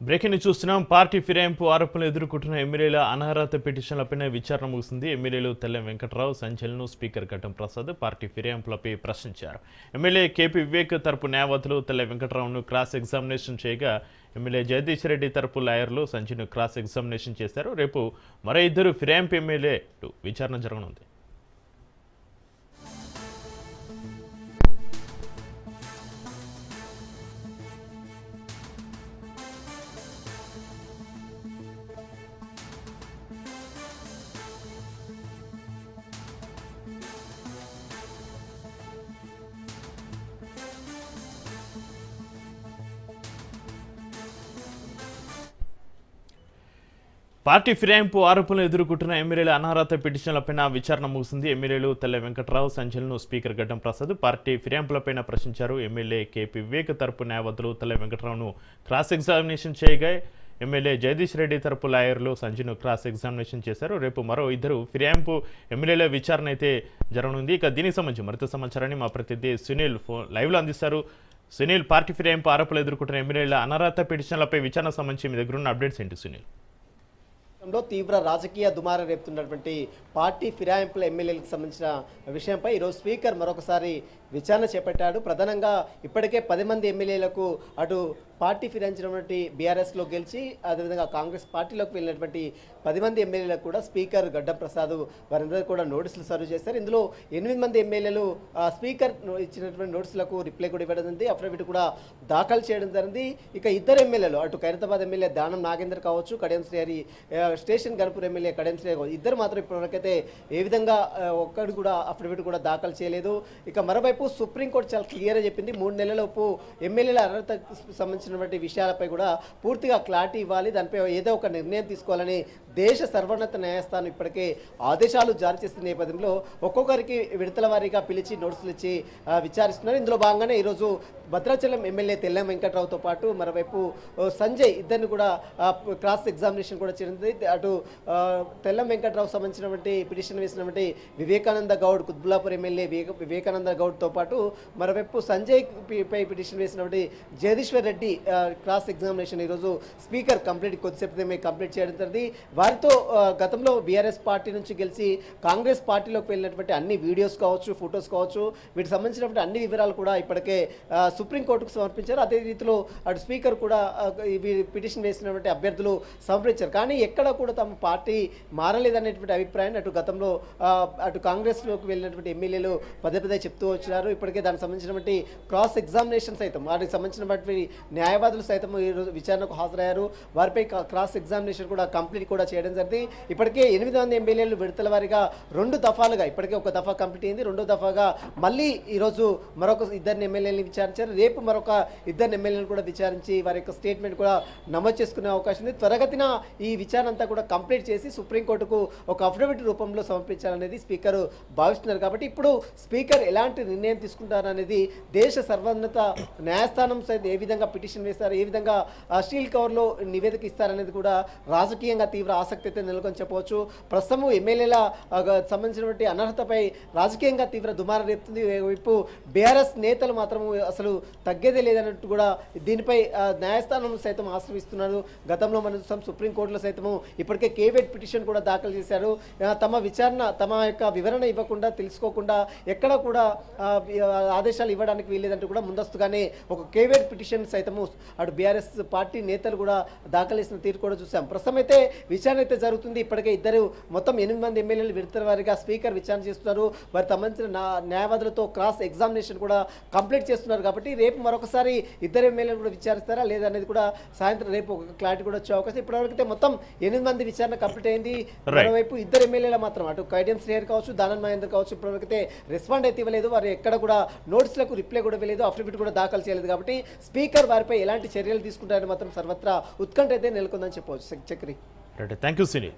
Breaking చూస్తున్నాం. Party ఫిరాయింపు ఆరోపణలు ఎదుర్కొంటున్న ఎమ్మెల్యేల అనర్హత పిటిషన్లపై విచారణ ముగిసింది. ఎమ్మెల్యేలు తెల్లం వెంకట్రావు, సంచలనం స్పీకర్ ఘట్టం ప్రసాద్ పార్టీ ఫిరాయింపులపై ప్రశ్నించారు. ఎమ్మెల్యే కేపీ వివేక్ తరపు న్యాయవాదులు తెల్లం వెంకట్రావును క్రాస్ ఎగ్జామినేషన్ చేయగా ఎమ్మెల్యే జగదీష్ రెడ్డి తరపు లాయర్లు సంచిను క్రాస్ ఎగ్జామినేషన్ చేశారు. రేపు మరో ఇద్దరు ఫిరాయింపు ఎమ్మెల్యే విచారణ జరగనుంది. పార్టీ ఫిరాయింపు ఆరోపణలు ఎదుర్కొంటున్న ఎమ్మెల్యేల అనర్హత పిటిషన్లపై విచారణ ముగిసింది. ఎమ్మెల్యేలు తెల్ల వెంకట్రావు, సంచలనం స్పీకర్ ఘట్టం ప్రసాద్ పార్టీ ఫిరాయింపులపై ప్రశ్నించారు. ఎమ్మెల్యే కేపీ వివేక్ తరపు న్యాయవాదులు తెల్ల వెంకట్రావును క్రాస్ ఎగ్జామినేషన్ చేయగా ఎమ్మెల్యే జగదీష్ రెడ్డి తరపు లాయర్లు సంజయ్ను క్రాస్ ఎగ్జామినేషన్ చేశారు. రేపు మరో ఇద్దరు ఫిరాయింపు ఎమ్మెల్యేల విచారణ అయితే జరగనుంది. ఇక దీనికి సంబంధించి మరింత సమాచారాన్ని మా ప్రతినిధి సునీల్ లైవ్లో అందిస్తారు. సునీల్, పార్టీ ఫిరాయింపు ఆరోపణలు ఎదుర్కొంటున్న ఎమ్మెల్యేల అనర్హత పిటిషన్లపై విచారణ సంబంధించి మీ దగ్గర ఉన్న అప్డేట్స్ ఏంటి సునీల్? తీవ్ర రాజకీయ దుమారం రేపుతున్నటువంటి పార్టీ ఫిరాయింపుల ఎమ్మెల్యేలకు సంబంధించిన విషయంపై ఈరోజు స్పీకర్ మరొకసారి విచారణ చేపట్టాడు. ప్రధానంగా ఇప్పటికే 10 మంది ఎమ్మెల్యేలకు అటు పార్టీ ఫిరాయించినటువంటి బీఆర్ఎస్లో గెలిచి అదేవిధంగా కాంగ్రెస్ పార్టీలోకి వెళ్ళినటువంటి 10 మంది ఎమ్మెల్యేలకు కూడా స్పీకర్ గడ్డం ప్రసాద్ వారందరూ కూడా నోటీసులు సర్వ్ చేశారు. ఇందులో 8 మంది ఎమ్మెల్యేలు స్పీకర్ ఇచ్చినటువంటి నోటీసులకు రిప్లై కూడా ఇవ్వడం జరిగింది, అఫిడవిట్ కూడా దాఖలు చేయడం జరిగింది. ఇక ఇద్దరు ఎమ్మెల్యేలు అటు ఖైరతాబాద్ ఎమ్మెల్యే దానం నాగేందర్ కావచ్చు, కడియం శ్రీహరి స్టేషన్ గన్పూర్ ఎమ్మెల్యే కడియం శ్రీహరి ఇద్దరు మాత్రం ఇప్పటివరకైతే ఏ విధంగా ఒక్కడు కూడా అఫిడవిట్ కూడా దాఖలు చేయలేదు. ఇక మరోవైపు సుప్రీంకోర్టు చాలా క్లియర్గా చెప్పింది, 3 నెలలలోపు ఎమ్మెల్యేల అర్హతకు సంబంధించినటువంటి విషయాలపై కూడా పూర్తిగా క్లారిటీ ఇవ్వాలి, దానిపై ఏదో ఒక నిర్ణయం తీసుకోవాలని దేశ సర్వోన్నత న్యాయస్థానం ఇప్పటికే ఆదేశాలు జారీ చేసిన నేపథ్యంలో ఒక్కొక్కరికి విడతల వారీగా పిలిచి నోటీసులు ఇచ్చి విచారిస్తున్నారు. ఇందులో భాగంగానే ఈరోజు భద్రాచలం ఎమ్మెల్యే తెల్లం వెంకట్రావుతో పాటు మరోవైపు సంజయ్ ఇద్దరిని కూడా క్రాస్ ఎగ్జామినేషన్ కూడా చేరింది. అటు తెల్లం వెంకట్రావు సంబంధించినటువంటి పిటిషన్ వేసినటువంటి వివేకానంద గౌడ్ కుత్బుల్లాపూర్ ఎమ్మెల్యే వివేకానంద గౌడ్తో పాటు మరోవైపు సంజయ్ పై పిటిషన్ వేసినటువంటి జగదీశ్వర్ రెడ్డి క్రాస్ ఎగ్జామినేషన్ ఈరోజు స్పీకర్ కొద్దిసేపు కంప్లీట్ చేయడం జరిగింది. వారితో గతంలో బీఆర్ఎస్ పార్టీ నుంచి గెలిచి కాంగ్రెస్ పార్టీలోకి వెళ్ళినటువంటి అన్ని వీడియోస్ కావచ్చు, ఫొటోస్ కావచ్చు, వీటికి సంబంధించినటువంటి అన్ని వివరాలు కూడా ఇప్పటికే సుప్రీంకోర్టుకు సమర్పించారు. అదే రీతిలో అటు స్పీకర్ కూడా పిటిషన్ వేసినటువంటి అభ్యర్థులు సమర్పించారు. కానీ ఎక్కడ కూడా తమ పార్టీ మారలేదనేటువంటి అభిప్రాయాన్ని అటు గతంలో అటు కాంగ్రెస్లోకి వెళ్ళినటువంటి ఎమ్మెల్యేలు పదే చెప్తూ వచ్చినారు. ఇప్పటికే దానికి సంబంధించినటువంటి క్రాస్ ఎగ్జామినేషన్ సైతం వాటికి సంబంధించినటువంటి న్యాయవాదులు సైతం ఈరోజు విచారణకు హాజరయ్యారు. వారిపై క్రాస్ ఎగ్జామినేషన్ కూడా కంప్లీట్ కూడా చేయడం జరిగింది. ఇప్పటికే 8 మంది ఎమ్మెల్యేలు విడతల వారీగా 2 దఫాలుగా ఇప్పటికే ఒక దఫా కంప్లీట్ అయింది, 2వ దఫాగా మళ్ళీ ఈరోజు మరొక 2 ఎమ్మెల్యేలను విచారించారు. రేపు మరొక 2 ఎమ్మెల్యేలను కూడా విచారించి వారి యొక్క స్టేట్మెంట్ కూడా నమోదు చేసుకునే అవకాశం ఉంది. త్వరగతిన ఈ విచారణ అంతా కూడా కంప్లీట్ చేసి సుప్రీంకోర్టుకు ఒక అఫిడవిట్ రూపంలో సమర్పించాలనేది స్పీకర్ భావిస్తున్నారు. కాబట్టి ఇప్పుడు స్పీకర్ ఎలాంటి నిర్ణయం తీసుకుంటారనేది దేశ సర్వోన్నత న్యాయస్థానం సైతం ఏ విధంగా పిటిషన్ వేస్తారు, ఏ విధంగా స్టీల్ కవర్లో నివేదిక ఇస్తారనేది కూడా రాజకీయంగా తీవ్ర ఆసక్తి అయితే నెలకొని చెప్పవచ్చు. ప్రస్తుతం ఎమ్మెల్యేల సంబంధించినటువంటి అనర్హతపై రాజకీయంగా తీవ్ర దుమారం రేపుతుంది. వైపు బీఆర్ఎస్ నేతలు మాత్రం అసలు తగ్గేదే లేదన్నట్టు కూడా దీనిపై న్యాయస్థానం సైతం ఆశ్రయిస్తున్నారు. గతంలో మనం చూసాం, సుప్రీంకోర్టులో సైతము ఇప్పటికే కేవేట్ పిటిషన్ కూడా దాఖలు చేశారు. తమ విచారణ తమ యొక్క వివరణ ఇవ్వకుండా, తెలుసుకోకుండా ఎక్కడ కూడా ఆదేశాలు ఇవ్వడానికి వీల్లేదంటూ కూడా ముందస్తుగానే ఒక కేవేట్ పిటిషన్ సైతము అటు బీఆర్ఎస్ పార్టీ నేతలు కూడా దాఖలు చేసిన తీరు కూడా చూసాం. ప్రస్తుతం అయితే విచారణ అయితే జరుగుతుంది. ఇప్పటికే మొత్తం 8 మంది ఎమ్మెల్యేలు విడతల వారీగా స్పీకర్ విచారణ చేస్తున్నారు. వారికి సంబంధించిన న్యాయవాదులతో క్రాస్ ఎగ్జామినేషన్ కూడా కంప్లీట్ చేస్తున్నారు. కాబట్టి రేపు మరొకసారి 2 ఎమ్మెల్యేలు కూడా విచారిస్తారా లేదనేది కూడా సాయంత్రం రేపు ఒక క్లారిటీ కూడా వచ్చే అవకాశం. ఇప్పటివరకు అయితే మొత్తం 8 మంది విచారణ కంప్లీట్ అయింది. మరోవైపు 2 ఎమ్మెల్యేలు మాత్రం అటు కడియం శ్రీహరి కావచ్చు, దానం నాగేందర్ కావచ్చు ఇప్పటివరకు అయితే రెస్పాండ్ అయితే ఇవ్వలేదు. వారు ఎక్కడ కూడా నోటీసులకు రిప్లై కూడా ఇవ్వలేదు, అఫిడవిట్ కూడా దాఖలు చేయలేదు. కాబట్టి స్పీకర్ వారిపై ఎలాంటి చర్యలు తీసుకుంటారని మాత్రం సర్వత్రా ఉత్కంఠ అయితే నెలకొందని చెప్పవచ్చు. Chakri, thank you cine.